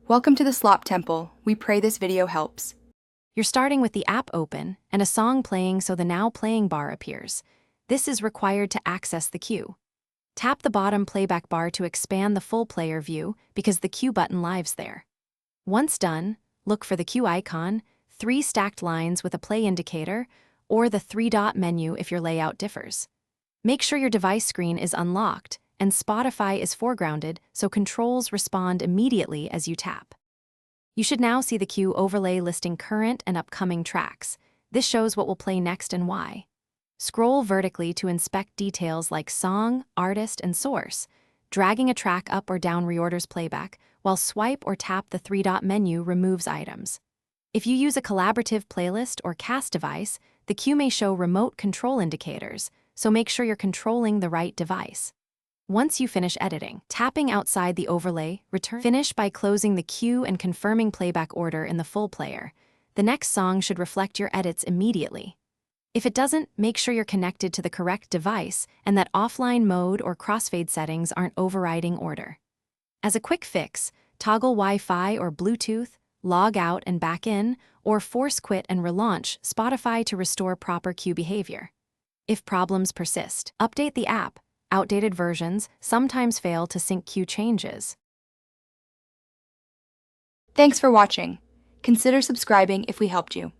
Welcome to the Slop Temple. We pray this video helps. You're starting with the app open and a song playing, so the Now Playing bar appears. This is required to access the queue. Tap the bottom playback bar to expand the full player view because the queue button lives there. Once done, look for the queue icon, 3 stacked lines with a play indicator, or the 3-dot menu if your layout differs. Make sure your device screen is unlocked and Spotify is foregrounded so controls respond immediately as you tap. You should now see the queue overlay listing current and upcoming tracks. This shows what will play next and why. Scroll vertically to inspect details like song, artist, and source. Dragging a track up or down reorders playback, while swipe or tap the 3-dot menu removes items. If you use a collaborative playlist or cast device, the queue may show remote control indicators, so make sure you're controlling the right device. Once you finish editing, tapping outside the overlay, finish by closing the queue and confirming playback order in the full player. The next song should reflect your edits immediately. If it doesn't, make sure you're connected to the correct device and that offline mode or crossfade settings aren't overriding order. As a quick fix, toggle Wi-Fi or Bluetooth, log out and back in, or force quit and relaunch Spotify to restore proper queue behavior. If problems persist, update the app. Outdated versions sometimes fail to sync queue changes. Thanks for watching. Consider subscribing if we helped you.